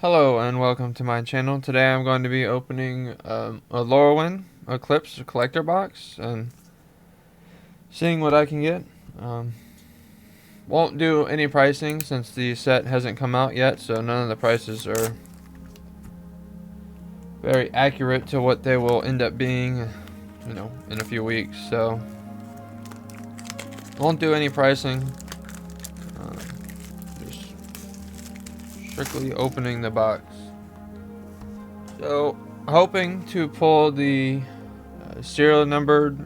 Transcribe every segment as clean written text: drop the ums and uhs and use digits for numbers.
Hello and welcome to my channel. Today I'm going to be opening a Lorwyn Eclipsed collector box and seeing what I can get. Won't do any pricing since the set hasn't come out yet, so none of the prices are very accurate to what they will end up being, in a few weeks. So won't do any pricing. Just strictly opening the box. So, hoping to pull the serial numbered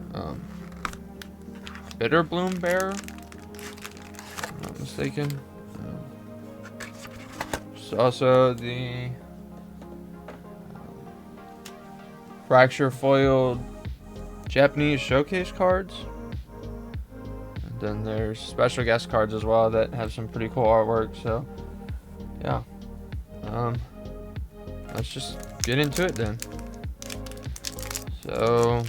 Bitter Bloom Bear, if I'm not mistaken. There's also the Fracture Foiled Japanese Showcase cards. And then there's special guest cards as well that have some pretty cool artwork, so yeah. Let's just get into it then. So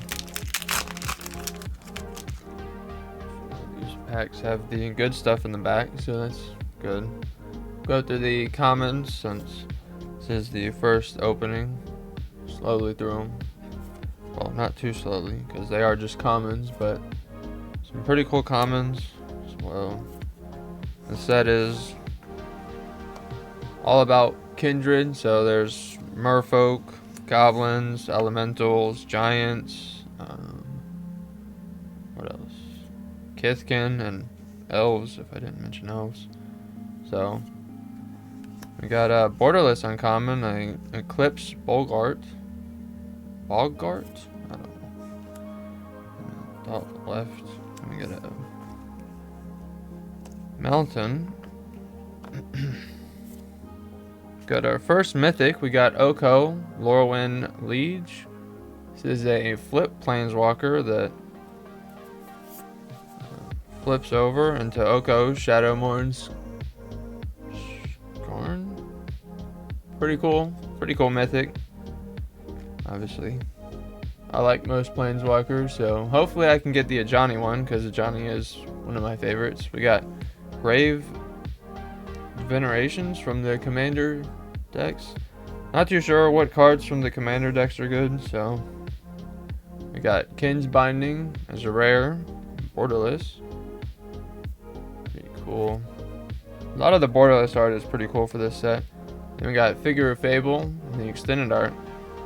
these packs have the good stuff in the back, so that's good. Go through the commons since this is the first opening. Slowly through them. Well, not too slowly because they are just commons, but some pretty cool commons as well. The set is all about kindred, so there's merfolk, goblins, elementals, giants, what else? Kithkin and elves, if I didn't mention elves. So we got a borderless uncommon, a Eclipsed Boggart. Boggart? I don't know. Top left. We got a mountain. Got our first mythic. We got Oko, Lorwyn Liege. This is a flip planeswalker that flips over into Oko, Shadowmourn's Skarn. Pretty cool mythic. Obviously, I like most planeswalkers, so hopefully I can get the Ajani one because Ajani is one of my favorites. We got Grave Venerations from the Commander decks. Not too sure what cards from the Commander decks are good, so we got Kin's Binding as a rare, borderless. Pretty cool. A lot of the borderless art is pretty cool for this set. Then we got Figure of Fable and the extended art.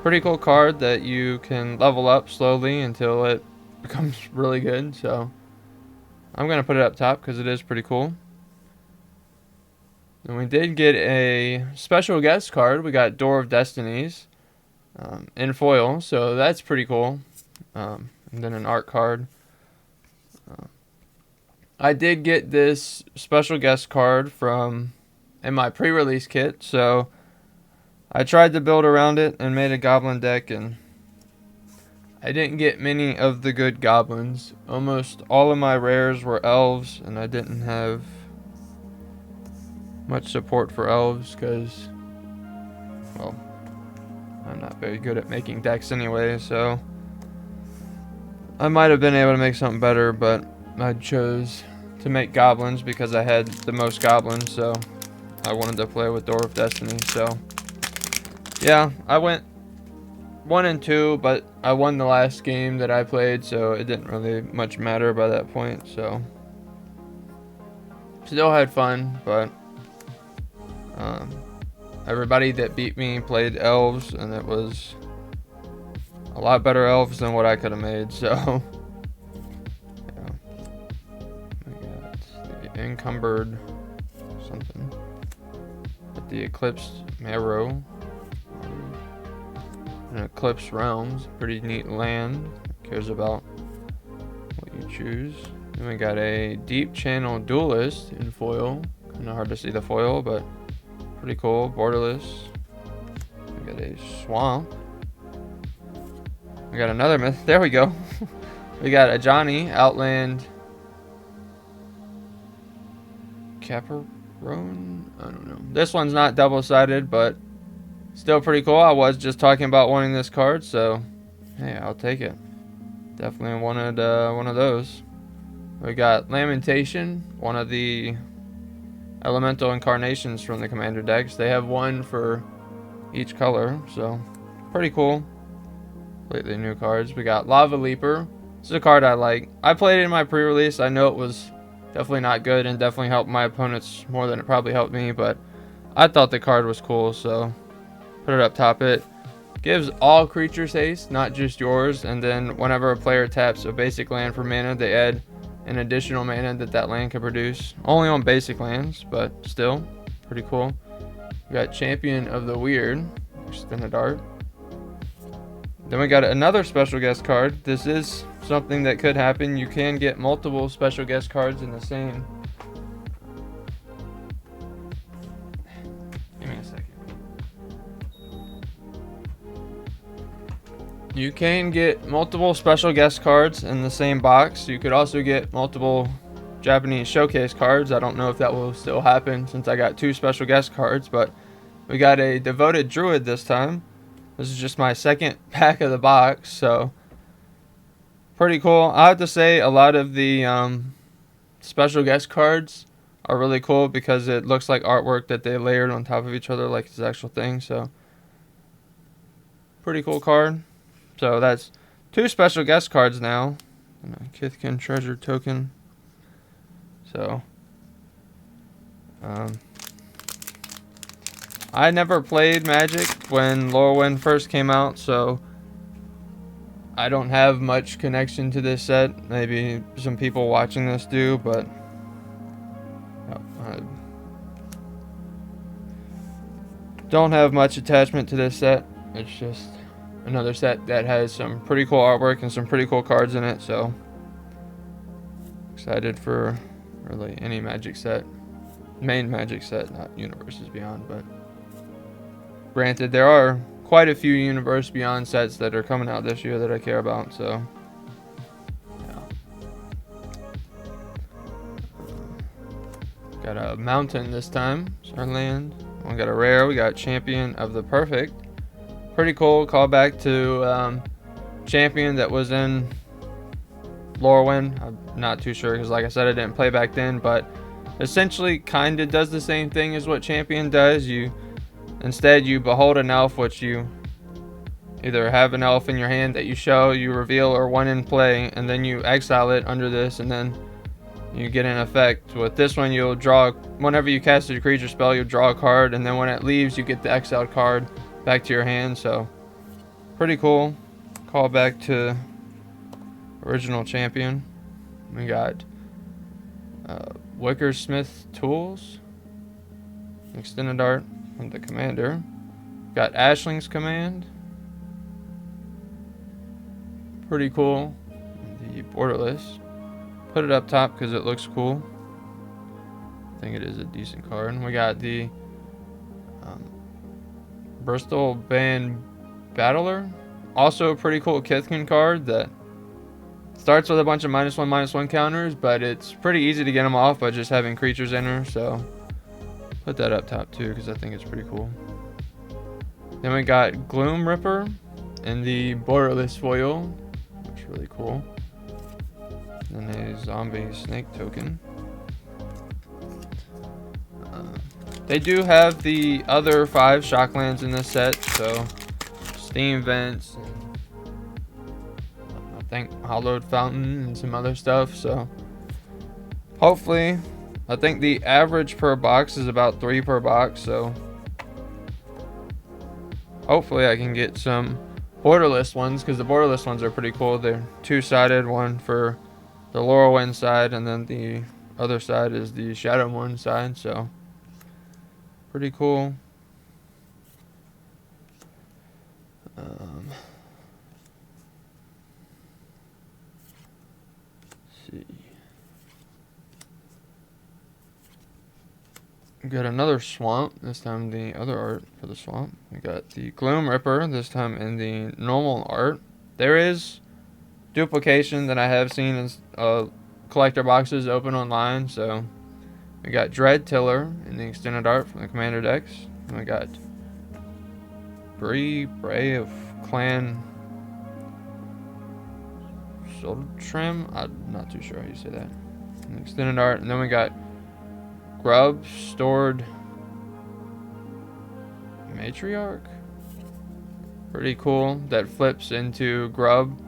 Pretty cool card that you can level up slowly until it becomes really good, so I'm gonna put it up top because it is pretty cool. And we did get a special guest card. We got Door of Destinies in foil, so that's pretty cool. And then an art card. I did get this special guest card in my pre-release kit, so I tried to build around it and made a goblin deck, and I didn't get many of the good goblins. Almost all of my rares were elves, and I didn't have much support for elves because, well, I'm not very good at making decks anyway, so I might have been able to make something better, but I chose to make goblins because I had the most goblins, so I wanted to play with Door of Destiny. So yeah, I went 1 and 2, but I won the last game that I played, so it didn't really much matter by that point. So still had fun, but everybody that beat me played elves, and it was a lot better elves than what I could have made. So yeah, I got the encumbered something with the Eclipsed Marrow. An Eclipse Realms, pretty neat land. Cares about what you choose. Then we got a Deep Channel Duelist in foil. Kind of hard to see the foil, but pretty cool. Borderless. We got a Swamp. We got another myth. There we go. We got a Ajani Outland Caparone. I don't know. This one's not double-sided, but still pretty cool. I was just talking about wanting this card, so hey, I'll take it. Definitely wanted one of those. We got Lamentation, one of the elemental incarnations from the commander decks. They have one for each color, so pretty cool. Completely new cards. We got Lava Leaper. This is a card I like. I played it in my pre-release. I know it was definitely not good and definitely helped my opponents more than it probably helped me, but I thought the card was cool, so put it up top. It gives all creatures haste, not just yours, and then whenever a player taps a basic land for mana, they add an additional mana that land can produce. Only on basic lands, but still pretty cool. We got Champion of the Weird, extended art. Then we got another special guest card. This is something that could happen. You can get multiple special guest cards in the same. Give me a second. You can get multiple special guest cards in the same box. You could also get multiple Japanese showcase cards. I don't know if that will still happen since I got 2 special guest cards, but we got a Devoted Druid this time. This is just my second pack of the box, so pretty cool. I have to say a lot of the special guest cards are really cool because it looks like artwork that they layered on top of each other like it's the actual thing, so pretty cool card. So that's 2 special guest cards now. And a Kithkin Treasure Token. So I never played Magic when Lorwyn first came out, so I don't have much connection to this set. Maybe some people watching this do, but I don't have much attachment to this set. It's just another set that has some pretty cool artwork and some pretty cool cards in it, so excited for really any Magic set. Main Magic set, not Universes Beyond, but granted, there are quite a few Universe Beyond sets that are coming out this year that I care about, so yeah. Got a Mountain this time. It's our land. We got a rare. We got Champion of the Perfect. Pretty cool callback to Champion that was in Lorwyn. I'm not too sure because, like I said, I didn't play back then, but essentially kind of does the same thing as what Champion does. Instead, you behold an elf, which you either have an elf in your hand that you show, you reveal, or one in play, and then you exile it under this, and then you get an effect. With this one, you'll draw, whenever you cast a creature spell, you'll draw a card, and then when it leaves, you get the exiled card back to your hand, so pretty cool. Call back to original Champion. We got Wickersmith Tools, extended art from the commander. Got Ashling's Command. Pretty cool. The Borderless. Put it up top because it looks cool. I think it is a decent card. We got the Bristol Band Battler. Also a pretty cool Kithkin card that starts with a bunch of -1/-1 counters, but it's pretty easy to get them off by just having creatures enter, so put that up top too because I think it's pretty cool. Then we got Gloom Ripper in the Borderless foil. That's really cool. Then a Zombie Snake Token. They do have the other 5 Shocklands in this set, so Steam Vents, and I think Hollowed Fountain and some other stuff, so hopefully, I think the average per box is about 3 per box, so hopefully I can get some Borderless ones, because the Borderless ones are pretty cool. They're 2-sided, one for the Lorwyn side, and then the other side is the Shadow Moon side, so pretty cool. See. We got another swamp, this time the other art for the swamp. We got the Gloom Ripper, this time in the normal art. There is duplication that I have seen in collector boxes open online, so we got Dread Tiller in the extended art from the commander decks. And we got Bray of Clan Soltrim. I'm not too sure how you say that. In the extended art. And then we got grub stored matriarch. Pretty cool. That flips into grub.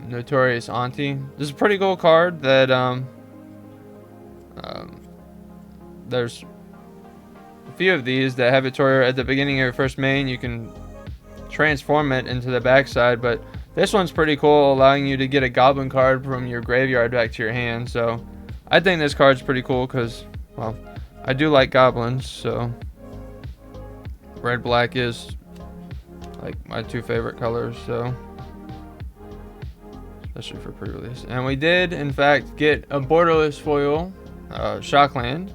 Notorious Auntie. This is a pretty cool card that there's a few of these that have it to where at the beginning of your first main you can transform it into the backside, but this one's pretty cool, allowing you to get a goblin card from your graveyard back to your hand. So I think this card's pretty cool because, well, I do like goblins, so red black is like my two favorite colors, so especially for pre-release. And we did in fact get a borderless foil Shockland.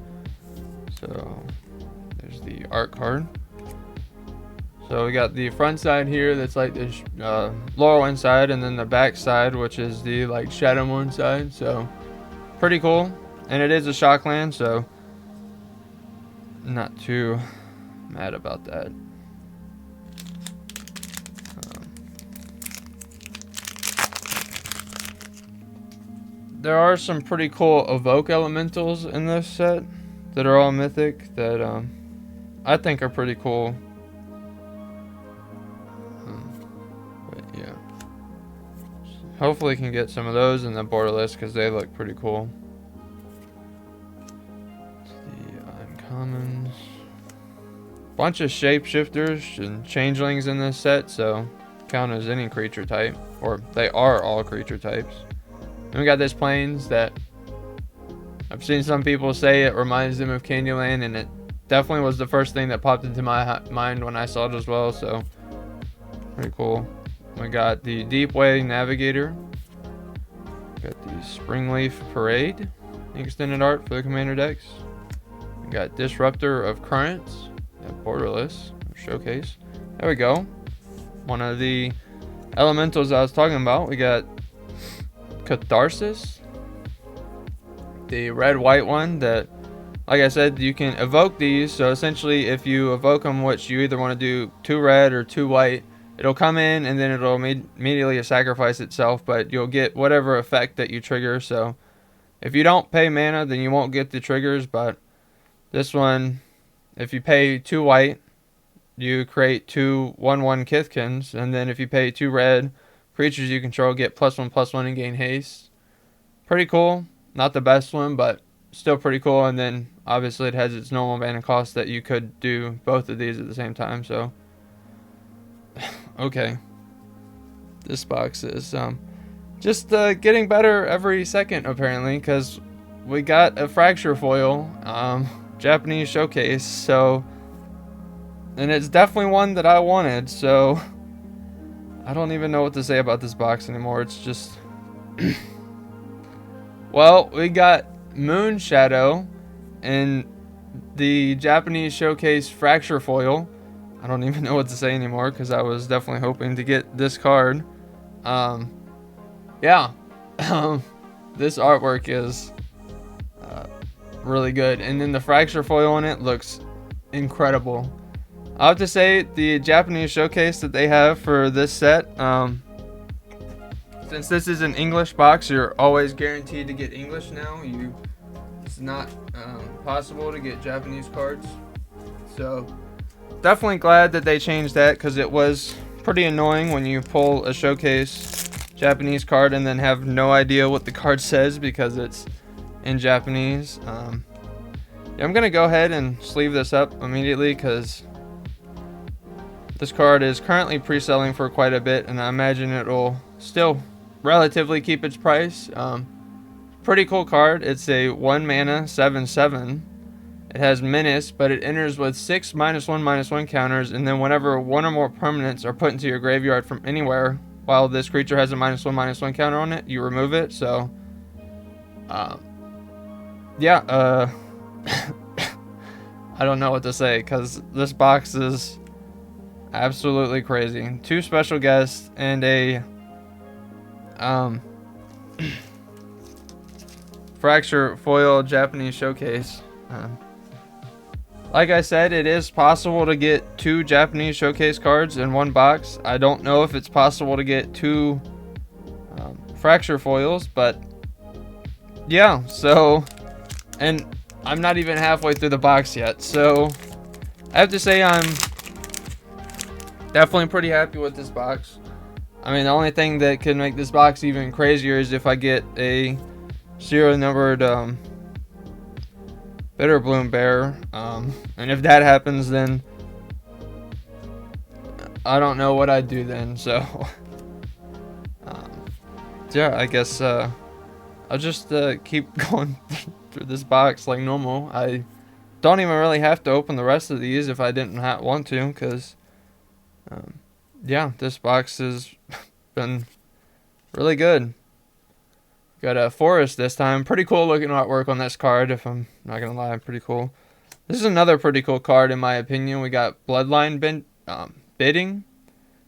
So there's the art card. So we got the front side here that's like the Lorwyn side, and then the back side, which is the like Shadowmoon side. So pretty cool, and it is a Shockland, so not too mad about that. There are some pretty cool evoke elementals in this set that are all mythic that I think are pretty cool. But yeah, hopefully can get some of those in the borderless because they look pretty cool. The uncommons, bunch of shapeshifters and changelings in this set, so count as any creature type, or they are all creature types. And we got this plains that I've seen some people say it reminds them of Candyland, and it definitely was the first thing that popped into my mind when I saw it as well, so pretty cool. We got the Deepway Navigator, got the Springleaf Parade extended art for the commander decks. We got Disruptor of Currents, borderless showcase. There we go. One of the elementals I was talking about. We got Catharsis, the red-white one that, like I said, you can evoke these. So essentially, if you evoke them, which you either want to do 2 red or 2 white, it'll come in and then it'll immediately sacrifice itself, but you'll get whatever effect that you trigger. So if you don't pay mana, then you won't get the triggers, but this one, if you pay 2 white, you create 2 1/1 Kithkins, and then if you pay 2 red, creatures you control get +1/+1 and gain haste. Pretty cool. Not the best one, but still pretty cool. And then obviously it has its normal mana cost that you could do both of these at the same time. So okay, this box is just getting better every second apparently, because we got a fracture foil Japanese showcase. So, and it's definitely one that I wanted. So I don't even know what to say about this box anymore. It's just well, we got Moon Shadow and the Japanese showcase fracture foil. I don't even know what to say anymore because I was definitely hoping to get this card. Yeah, this artwork is really good, and then the fracture foil on it looks incredible. I have to say, the Japanese showcase that they have for this set, since this is an English box, you're always guaranteed to get English now. It's not possible to get Japanese cards. So definitely glad that they changed that, because it was pretty annoying when you pull a showcase Japanese card and then have no idea what the card says because it's in Japanese. Yeah, I'm going to go ahead and sleeve this up immediately because this card is currently pre-selling for quite a bit, and I imagine it'll still relatively keep its price. Pretty cool card. It's a 1 mana 7/7. It has Menace, but it enters with 6 -1/-1 counters, and then whenever 1 or more permanents are put into your graveyard from anywhere while this creature has a -1/-1 counter on it, you remove it. So yeah, I don't know what to say because this box is absolutely crazy. 2 special guests and a fracture foil Japanese showcase. Like I said, it is possible to get 2 Japanese showcase cards in one box. I don't know if it's possible to get 2 fracture foils, but yeah. So, and I'm not even halfway through the box yet, so I have to say I'm definitely pretty happy with this box. I mean, the only thing that could make this box even crazier is if I get a serial numbered Bitter Bloom Bear, and if that happens, then I don't know what I'd do then. So yeah, I guess I'll just keep going through this box like normal. I don't even really have to open the rest of these if I didn't want to, because yeah, this box has been really good. Got a forest this time. Pretty cool looking artwork on this card, if I'm not gonna lie. Pretty cool. This is another pretty cool card in my opinion. We got Bloodline Bidding.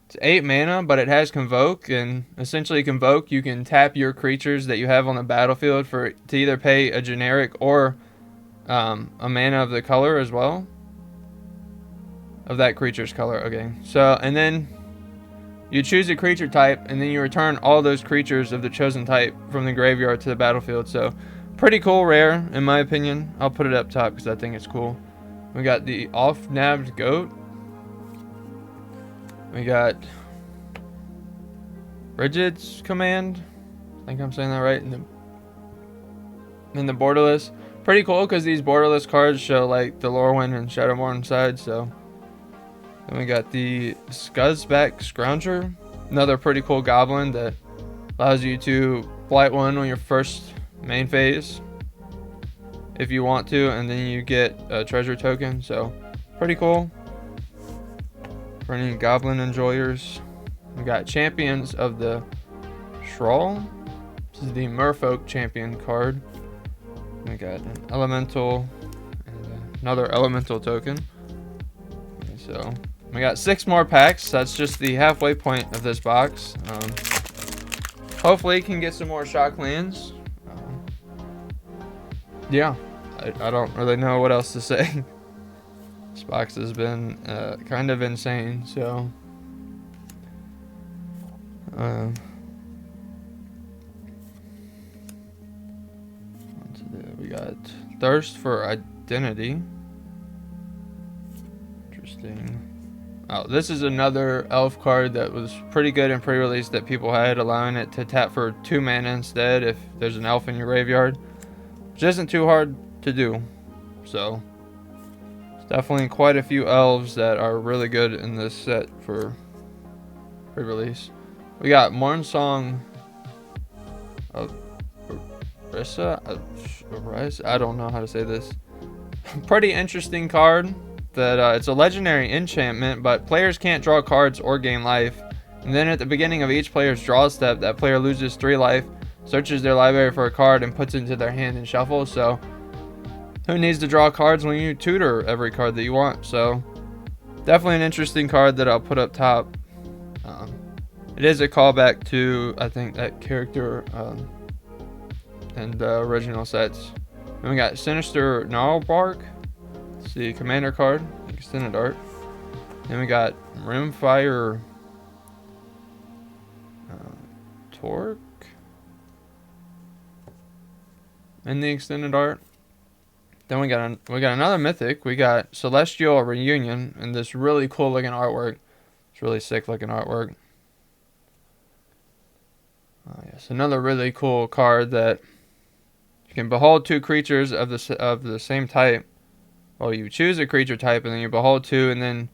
It's 8 mana, but it has Convoke, and essentially Convoke, you can tap your creatures that you have on the battlefield to either pay a generic or a mana of the color as well. Of that creature's color, okay. So, and then you choose a creature type, and then you return all those creatures of the chosen type from the graveyard to the battlefield. So, pretty cool rare, in my opinion. I'll put it up top because I think it's cool. We got the Off-Nabbed Goat. We got Rigid's Command. I think I'm saying that right. And then the Borderless. Pretty cool because these Borderless cards show like the Lorwyn and Shadowborn side. So then we got the Scuzzback Scrounger. Another pretty cool goblin that allows you to blight one on your first main phase if you want to, and then you get a treasure token. So pretty cool. For any goblin enjoyers, we got Champions of the Shrawl. This is the Merfolk champion card. We got an elemental and another elemental token. Okay, so we got 6 more packs. That's just the halfway point of this box. Hopefully, can get some more shock lands. Yeah, I don't really know what else to say. This box has been kind of insane, so we got Thirst for Identity. Interesting. Oh, this is another elf card that was pretty good in pre-release that people had, allowing it to tap for 2 mana instead if there's an elf in your graveyard, which isn't too hard to do. So definitely quite a few elves that are really good in this set for pre-release. We got Mornsong of Orisa. I don't know how to say this. Pretty interesting card. That it's a legendary enchantment, but players can't draw cards or gain life. And then at the beginning of each player's draw step, that player loses 3 life, searches their library for a card, and puts it into their hand and shuffles. So who needs to draw cards when you tutor every card that you want? So definitely an interesting card that I'll put up top. It is a callback to, I think, that character and the original sets. And we got Sinister Gnarlbark. It's the commander card, extended art. Then we got Rimfire Torque in the extended art. Then we got another mythic. We got Celestial Reunion and this really cool looking artwork. It's really sick looking artwork. Yes, another really cool card that you can behold 2 creatures of the same type. Well, you choose a creature type and then you behold 2, and then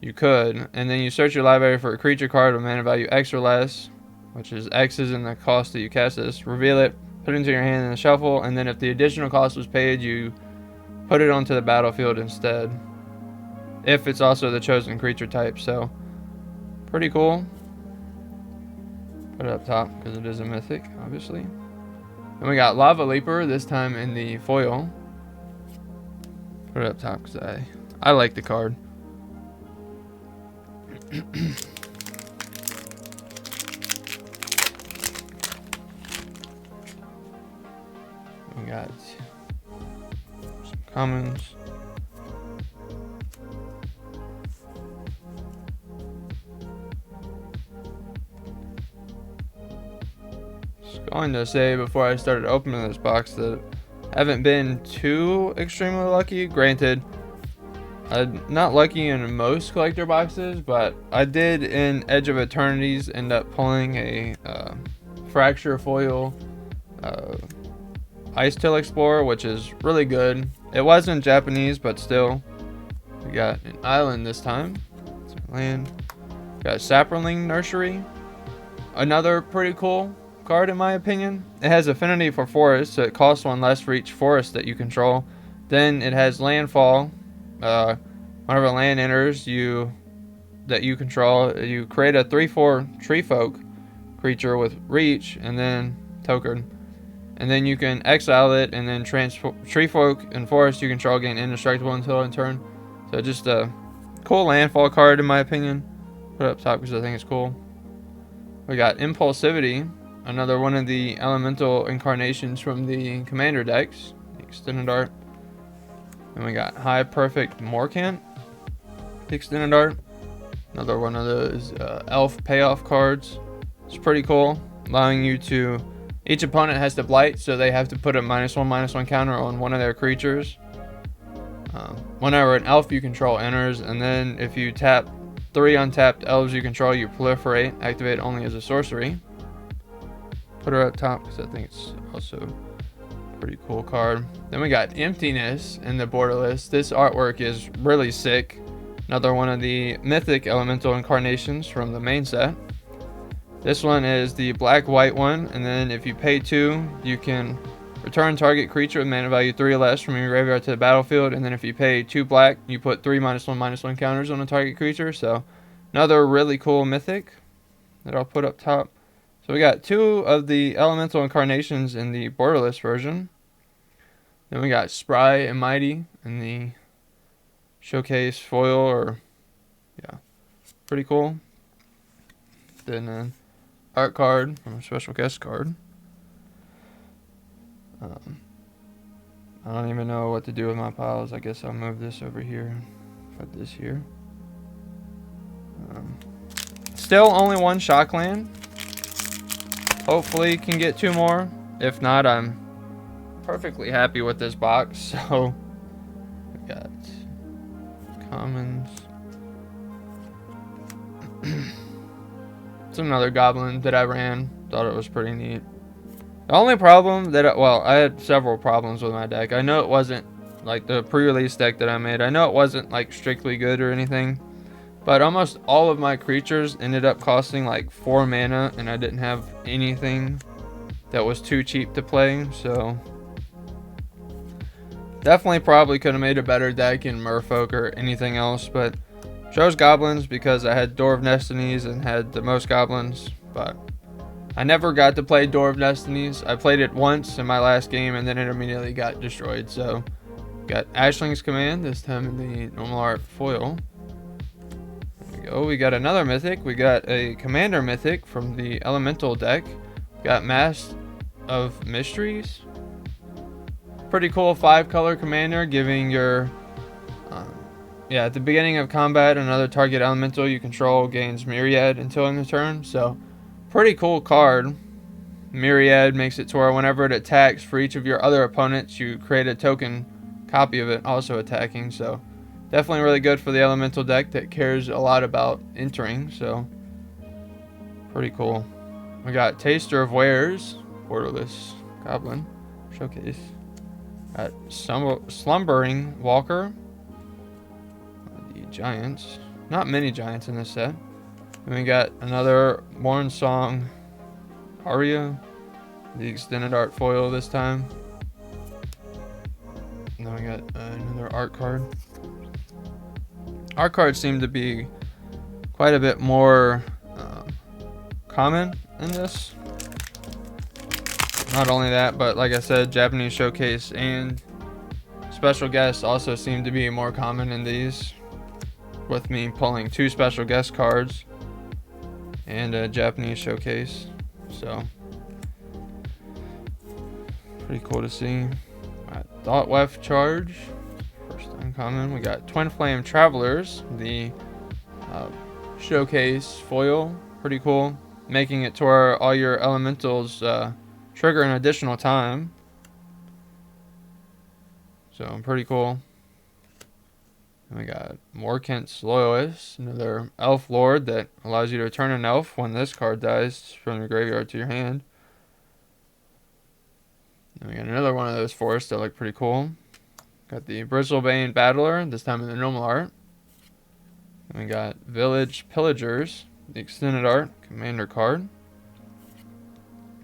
you could, and then you search your library for a creature card with mana value X or less, which is X is in the cost that you cast this. Reveal it, put it into your hand in the shuffle, and then if the additional cost was paid, you put it onto the battlefield instead. If it's also the chosen creature type, so pretty cool. Put it up top because it is a mythic, obviously. Then we got Lava Leaper, this time in the foil. Put it up top because I like the card. We got some commons. Just going to say before I started opening this box that I Haven't been too extremely lucky. Granted, I'm not lucky in most collector boxes, but I did in Edge of Eternities end up pulling a Fracture foil Ice Tail Explorer, which is really good. It wasn't Japanese, but still. We got an island this time. It's land. We got Sapperling Nursery. Another pretty cool card in my opinion. It has affinity for forest, so it costs 1 less for each forest that you control. Then it has landfall. Whenever land enters that you control, you create a 3/4 tree folk creature with reach and then token. And then you can exile it and then tree folk and forest you control gain indestructible until in turn. So just a cool landfall card in my opinion. Put it up top because I think it's cool. We got Impulsivity, another one of the elemental incarnations from the commander decks, the extended art. Then we got High Perfect Morcant, the extended art. Another one of those elf payoff cards. It's pretty cool, allowing you to... Each opponent has to blight, so they have to put a -1/-1 counter on one of their creatures. Whenever an elf you control enters, and then if you tap 3 untapped elves you control, you proliferate, activate only as a sorcery. Put her up top because I think it's also a pretty cool card. Then we got Emptiness in the borderless. This artwork is really sick. Another one of the mythic elemental incarnations from the main set. This one is the black-white one, and then if you pay 2, you can return target creature with mana value 3 or less from your graveyard to the battlefield, and then if you pay 2 black, you put 3 -1/-1 counters on a target creature. So another really cool mythic that I'll put up top. So we got 2 of the elemental incarnations in the borderless version. Then we got Spry and Mighty in the showcase foil, or yeah, pretty cool. Then an art card from a special guest card. I don't even know what to do with my piles. I guess I'll move this over here. Put this here. Still only 1 Shockland. Hopefully can get 2 more. If not, I'm perfectly happy with this box. So we got commons. It's another goblin that I ran. Thought it was pretty neat. The only problem that I had several problems with my deck. I know it wasn't like the pre-release deck that I made. I know it wasn't like strictly good or anything, but almost all of my creatures ended up costing like 4 mana, and I didn't have anything that was too cheap to play. So definitely probably could have made a better deck in Merfolk or anything else, but chose goblins because I had Door of Destinies and had the most goblins. But I never got to play Door of Destinies. I played it once in my last game, and then it immediately got destroyed. So got Ashling's Command, this time in the normal art foil. There we go. We got another mythic. We got a commander mythic from the elemental deck. We got Mask of Mysteries. Pretty cool 5-color commander, giving your at the beginning of combat, another target elemental you control gains Myriad until end of turn. So pretty cool card. Myriad makes it to where whenever it attacks for each of your other opponents, you create a token copy of it also attacking. So definitely really good for the elemental deck that cares a lot about entering. So pretty cool. We got Taster of Wares, borderless goblin showcase. Got Slumbering Walker. The giants. Not many giants in this set. And we got another Morn Song Aria, the extended art foil this time. And then we got another art card. Art cards seem to be quite a bit more common in this. Not only that, but like I said, Japanese showcase and special guests also seem to be more common in these, with me pulling 2 special guest cards and a Japanese showcase. So pretty cool to see. Thought Weft Charge, first uncommon. We got Twin Flame Travelers, the showcase foil, pretty cool, making it to where all your elementals trigger an additional time. So pretty cool. And we got Morkent's Loyalist, another elf lord that allows you to return an elf when this card dies from the graveyard to your hand. And we got another one of those forests that look pretty cool. Got the Bristlebane Battler, this time in the normal art. And we got Village Pillagers, the extended art commander card.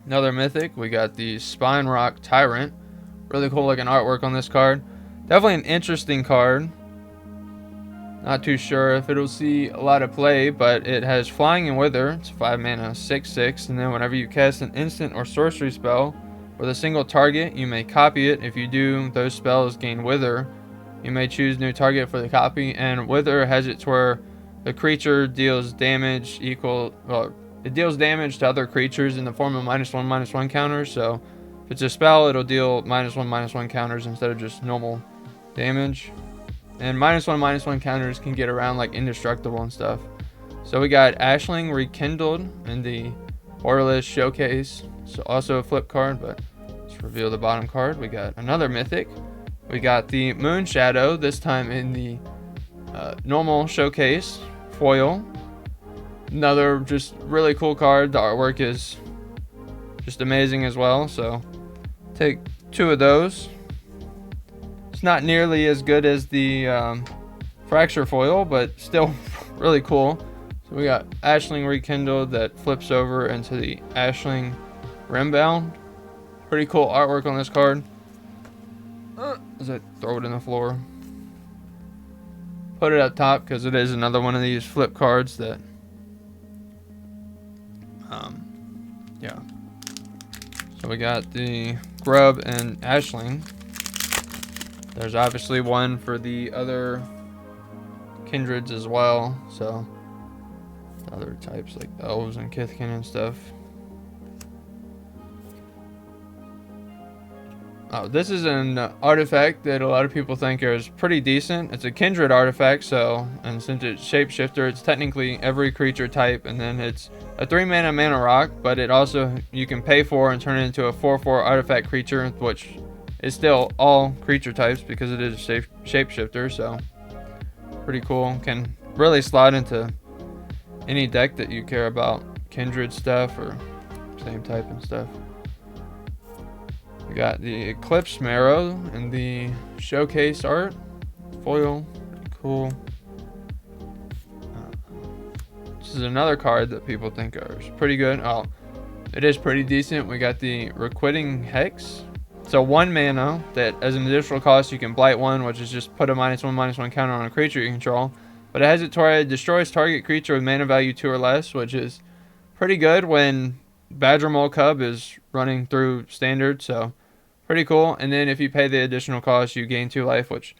Another mythic, we got the Spine Rock Tyrant. Really cool looking artwork on this card. Definitely an interesting card. Not too sure if it'll see a lot of play, but it has Flying and Wither. It's 5 mana, 6/6, and then whenever you cast an instant or sorcery spell with a single target, you may copy it. If you do, those spells gain Wither. You may choose new target for the copy, and Wither has it to where the creature deals damage it deals damage to other creatures in the form of -1/-1 counters. So if it's a spell, it'll deal -1/-1 counters instead of just normal damage. And -1/-1 counters can get around like indestructible and stuff. So we got Ashling Rekindled in the Borderless Showcase. So also a flip card, but let's reveal the bottom card. We got another mythic. We got the Moon Shadow, this time in the normal Showcase foil. Another just really cool card. The artwork is just amazing as well. So take 2 of those. It's not nearly as good as the Fracture foil, but still really cool. So we got Ashling Rekindled that flips over into the Ashling Rimbound. Pretty cool artwork on this card. As I throw it in the floor. Put it up top because it is another one of these flip cards that yeah. So we got the Grub and Ashling. There's obviously one for the other kindreds as well, so other types like elves and Kithkin and stuff. Oh, this is an artifact that a lot of people think is pretty decent. It's a kindred artifact, so, and since it's shapeshifter, it's technically every creature type, and then it's a 3 mana rock, but it also, you can pay for and turn it into a 4/4 artifact creature, which is still all creature types because it is a shapeshifter, so pretty cool. Can really slot into any deck that you care about kindred stuff or same type and stuff. We got the Eclipsed Marrow and the Showcase art foil. Pretty cool. This is another card that people think is pretty good. Oh, it is pretty decent. We got the Requiting Hex. So 1 mana that as an additional cost you can blight 1, which is just put a -1/-1 counter on a creature you control. But it has it to where it destroys target creature with mana value 2 or less, which is pretty good when Badger Mole Cub is running through standard, so pretty cool. And then if you pay the additional cost, you gain 2 life, which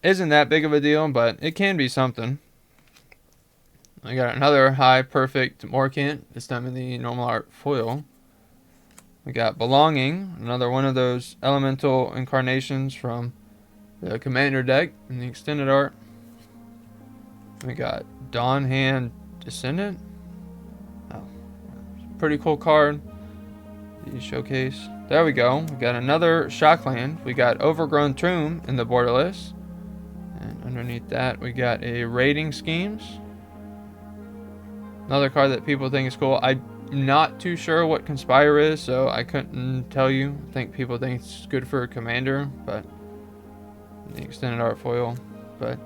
isn't that big of a deal, but it can be something. I got another high perfect Morkent, this time in the normal art foil. We got Belonging, another one of those elemental incarnations from the Commander deck in the extended art. We got Dawnhand Descendant. Oh, pretty cool card. The Showcase. There we go. We got another Shockland. We got Overgrown Tomb in the Borderless. And underneath that, we got a Raiding Schemes. Another card that people think is cool. I'm not too sure what Conspire is, so I couldn't tell you. I think people think it's good for a Commander, but the extended art foil. But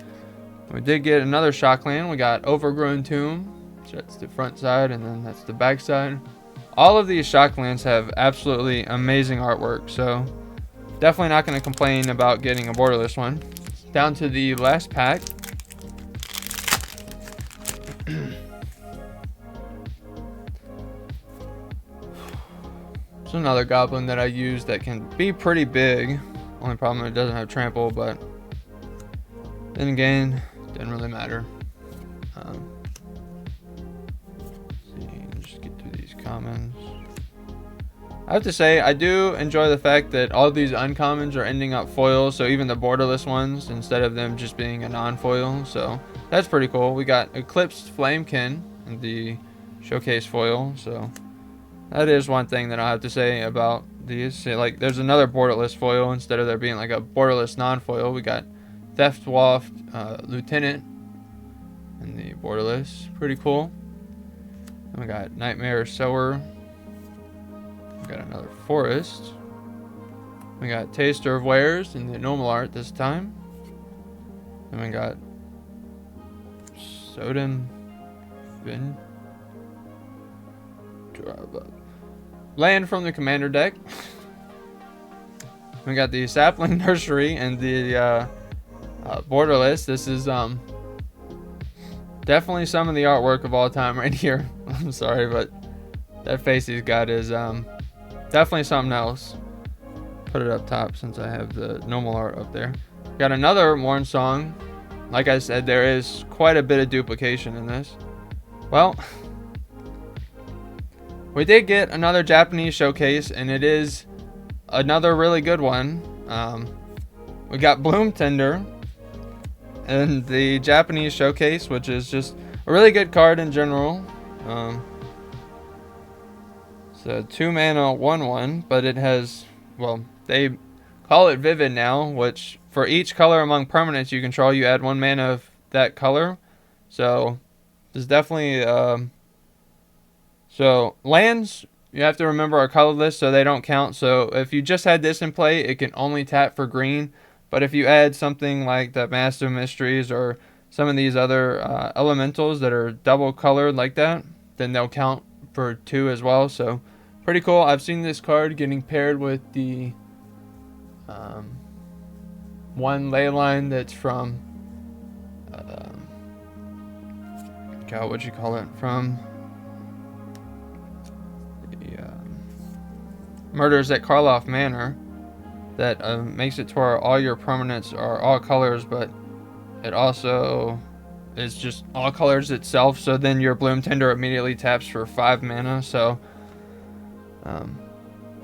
we did get another Shockland. We got Overgrown Tomb. So that's the front side, and then that's the back side. All of these Shocklands have absolutely amazing artwork, so definitely not going to complain about getting a borderless one. Down to the last pack. It's another goblin that I use that can be pretty big. Only problem, it doesn't have trample, but then again, didn't really matter. Let's see, just get through these commons. I have to say, I do enjoy the fact that all these uncommons are ending up foils, so even the borderless ones, instead of them just being a non-foil, so that's pretty cool. We got Eclipsed Flamekin in the Showcase foil, so that is one thing that I have to say about these. See, like, there's another borderless foil instead of there being like a borderless non-foil. We got Theft Waft Lieutenant in the borderless. Pretty cool. And we got Nightmare Sower. We got another Forest. We got Taster of Wares in the normal art this time. And we got Sodom Vin. Land from the Commander deck. We got the Sapling Nursery and the borderless. This is definitely some of the artwork of all time right here. I'm sorry, but that face he's got is definitely something else. Put it up top since I have the normal art up there. Got another Morn Song. Like I said, there is quite a bit of duplication in this. Well, we did get another Japanese showcase, and it is another really good one. We got Bloom Tender and the Japanese showcase, which is just a really good card in general. It's a 2-mana 1/1, but it has, well, they call it Vivid now, which for each color among permanents you control, you add 1 mana of that color. So there's definitely so lands, you have to remember, are colorless, so they don't count. So if you just had this in play, it can only tap for green. But if you add something like the Master Mysteries or some of these other elementals that are double colored like that, then they'll count for 2 as well. So pretty cool. I've seen this card getting paired with the one ley line that's from God, what'd you call it? From the Murders at Karloff Manor. That makes it to where all your permanents are all colors, but it also is just all colors itself. So then your Bloom Tender immediately taps for 5 mana. So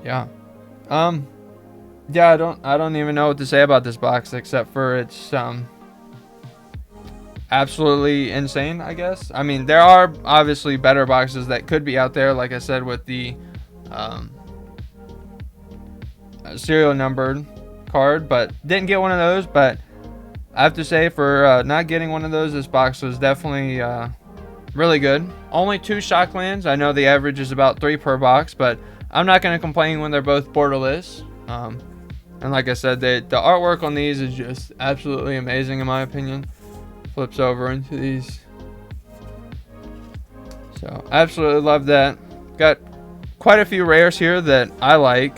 yeah. Yeah, I don't even know what to say about this box except for it's absolutely insane, I guess. I mean, there are obviously better boxes that could be out there, like I said, with the serial numbered card, but didn't get one of those. But I have to say, for not getting one of those, this box was definitely really good. Only 2 Shocklands. I know the average is about 3 per box, but I'm not going to complain when they're both borderless. And like I said, the artwork on these is just absolutely amazing in my opinion. Flips over into these. So absolutely love that. Got quite a few rares here that I like.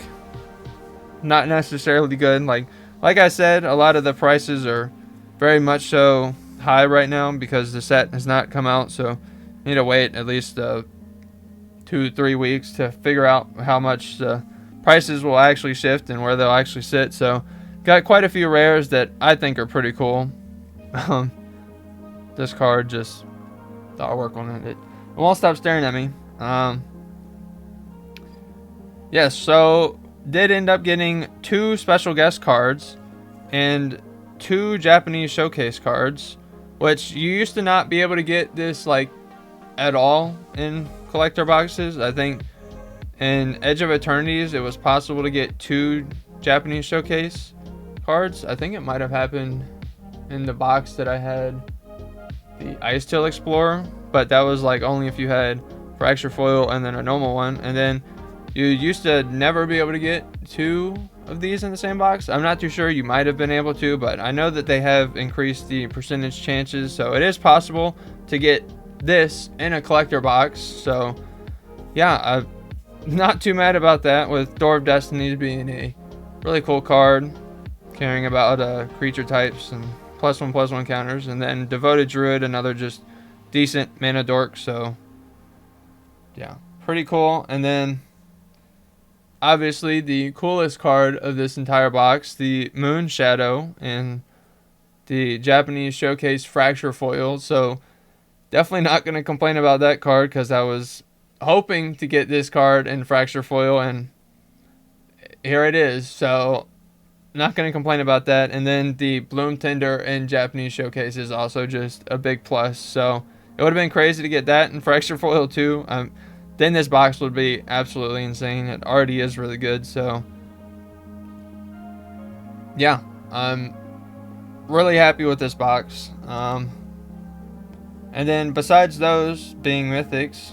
Not necessarily good. Like I said, a lot of the prices are very much so high right now because the set has not come out. So need to wait at least 2-3 weeks to figure out how much the prices will actually shift and where they'll actually sit. So got quite a few rares that I think are pretty cool. This card, just the artwork on it won't stop staring at me. Yes, so did end up getting 2 special guest cards and 2 Japanese showcase cards, which you used to not be able to get this like at all in collector boxes. I think in Edge of Eternities it was possible to get 2 Japanese showcase cards. I think it might have happened in the box that I had the Ice Tail Explorer, but that was like only if you had Fracture Foil and then a normal one. And then you used to never be able to get 2 of these in the same box. I'm not too sure. You might have been able to, but I know that they have increased the percentage chances, so it is possible to get this in a collector box. So yeah, I'm not too mad about that, with Door of Destinies being a really cool card, caring about creature types and +1/+1 counters, and then Devoted Druid, another just decent mana dork. So yeah, pretty cool. And then obviously the coolest card of this entire box, the Moon Shadow and the Japanese showcase Fracture Foil. So definitely not going to complain about that card, because I was hoping to get this card in Fracture Foil, and here it is. So not going to complain about that. And then the Bloom Tender and Japanese showcase is also just a big plus. So it would have been crazy to get that in Fracture Foil too. then this box would be absolutely insane. It already is really good, so yeah, I'm really happy with this box. And then besides those being mythics,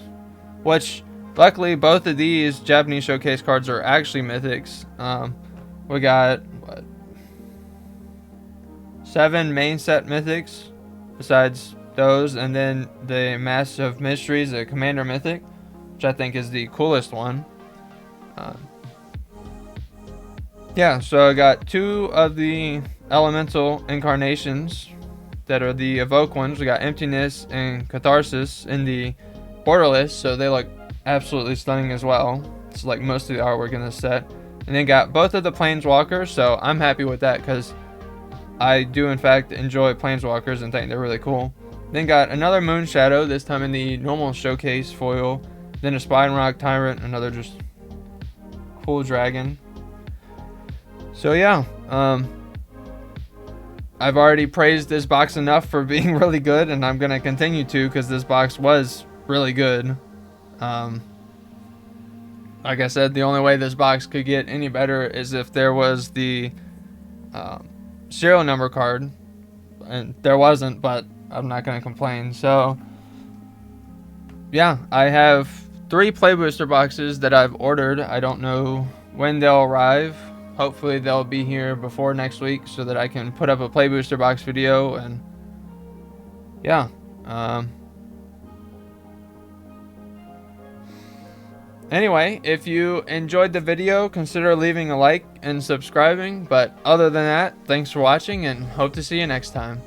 which luckily both of these Japanese showcase cards are actually mythics. We got what, 7 main set mythics besides those, and then the Massive Mysteries, the Commander Mythic, which I think is the coolest one. Yeah, so I got 2 of the elemental incarnations that are the evoke ones. We got Emptiness and Catharsis in the borderless, so they look absolutely stunning as well. It's like most of the artwork in this set. And then got both of the Planeswalkers, so I'm happy with that because I do in fact enjoy Planeswalkers and think they're really cool. Then got another Moon Shadow, this time in the normal showcase foil. Then a Spine Rock Tyrant, another just cool dragon. So yeah, I've already praised this box enough for being really good, and I'm going to continue to because this box was really good. Like I said, the only way this box could get any better is if there was the serial number card, and there wasn't, but I'm not going to complain. So yeah, I have 3 play booster boxes that I've ordered. I don't know when they'll arrive. Hopefully they'll be here before next week so that I can put up a play booster box video. And yeah, anyway, if you enjoyed the video, consider leaving a like and subscribing. But other than that, thanks for watching and hope to see you next time.